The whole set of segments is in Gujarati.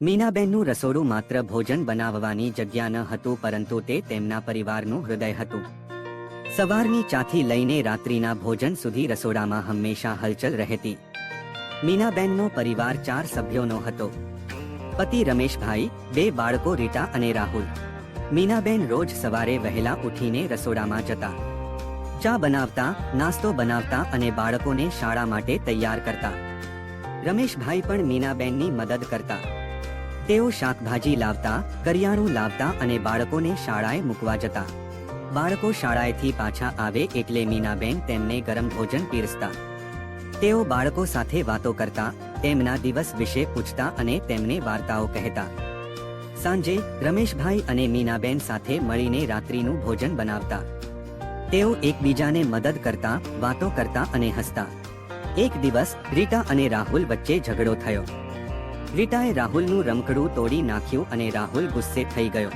મીનાબેનનું રસોડું માત્ર ભોજન બનાવવાની જગ્યા ન હતું, પરંતુ તે તેમના પરિવારનું હૃદય હતું. સવારની ચાથી લઈને રાત્રિના ભોજન સુધી રસોડામાં હંમેશા હલચલ રહેતી. મીનાબેનનો પરિવાર 4 સભ્યોનો હતો. પતિ રમેશભાઈ, 2 બાળકો રીટા અને રાહુલ. મીનાબેન રોજ સવારે વહેલા ઉઠીને રસોડામાં જતા. ચા બનાવતા, નાસ્તો બનાવતા અને બાળકોને શાળા માટે તૈયાર કરતા. રમેશભાઈ પણ મીનાબેનની મદદ કરતા. તેઓ શાકભાજી લાવતા, કરિયાણું લાવતા અને બાળકોને શાળાએ મૂકવા જતા. બાળકો શાળાએથી પાછા આવે એટલે મીનાબેન તેમને ગરમ ભોજન પીરસતા. તેઓ બાળકો સાથે વાતો કરતા, તેમના દિવસ વિશે પૂછતા અને તેમને વાર્તાઓ કહેતા. સાંજે રમેશભાઈ અને મીનાબેન સાથે મળીને રાત્રિનું ભોજન બનાવતા. તેઓ એકબીજાને મદદ કરતા, વાતો કરતા અને હસતા. એક દિવસ રીટા અને રાહુલ વચ્ચે ઝઘડો થયો. રીટાએ રાહુલનું રમકડું તોડી નાખ્યું અને રાહુલ ગુસ્સે થઈ ગયો.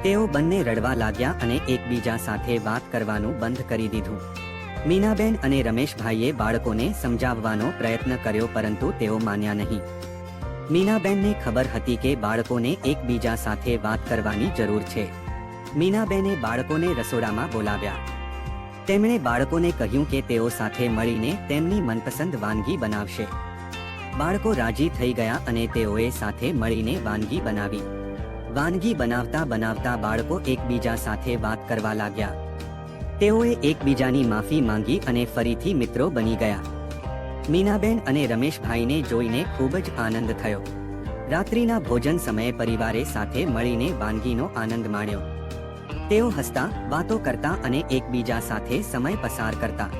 તેઓ બંને રડવા લાગ્યા અને એકબીજા સાથે વાત કરવાનું બંધ કરી દીધું. મીનાબેન અને રમેશભાઈએ બાળકોને સમજાવવાનો પ્રયત્ન કર્યો, પરંતુ તેઓ માન્યા નહીં. મીનાબેનને ખબર હતી કે બાળકોને એકબીજા સાથે વાત કરવાની જરૂર છે. મીનાબેને બાળકોને રસોડામાં બોલાવ્યા. તેમણે બાળકોને કહ્યું કે તેઓ સાથે મળીને તેમની મનપસંદ વાનગી બનાવશે. બાળકો રાજી થઈ ગયા અને તેઓએ સાથે મળીને વાનગી બનાવી. વાનગી બનાવતા બનાવતા બાળકો એકબીજા સાથે વાત કરવા લાગ્યા. તેઓએ એકબીજાની માફી માંગી અને ફરીથી મિત્રો બની ગયા. મીનાબેન અને રમેશભાઈને જોઈને ખૂબ જ આનંદ થયો. રાત્રિના ભોજન સમયે પરિવારે સાથે મળીને વાનગીનો આનંદ માણ્યો. તેઓ હસતા, વાતો કરતા અને એકબીજા સાથે સમય પસાર કરતા.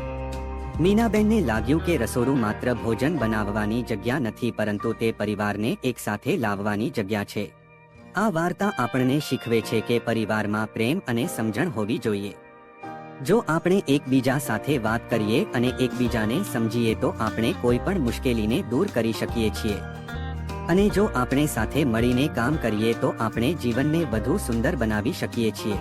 મીનાબેનને લાગ્યું કે રસોડું માત્ર ભોજન બનાવવાની જગ્યા નથી, પરંતુ તે પરિવારને એકસાથે લાવવાની જગ્યા છે. આ વાર્તા આપણને શીખવે છે કે પરિવારમાં પ્રેમ અને સમજણ હોવી જોઈએ. જો આપણે એકબીજા સાથે વાત કરીએ અને એકબીજાને સમજીએ તો આપણે કોઈ પણ મુશ્કેલીને દૂર કરી શકીએ છીએ. અને જો આપણે સાથે મળીને કામ કરીએ તો આપણે જીવનને વધુ સુંદર બનાવી શકીએ છીએ.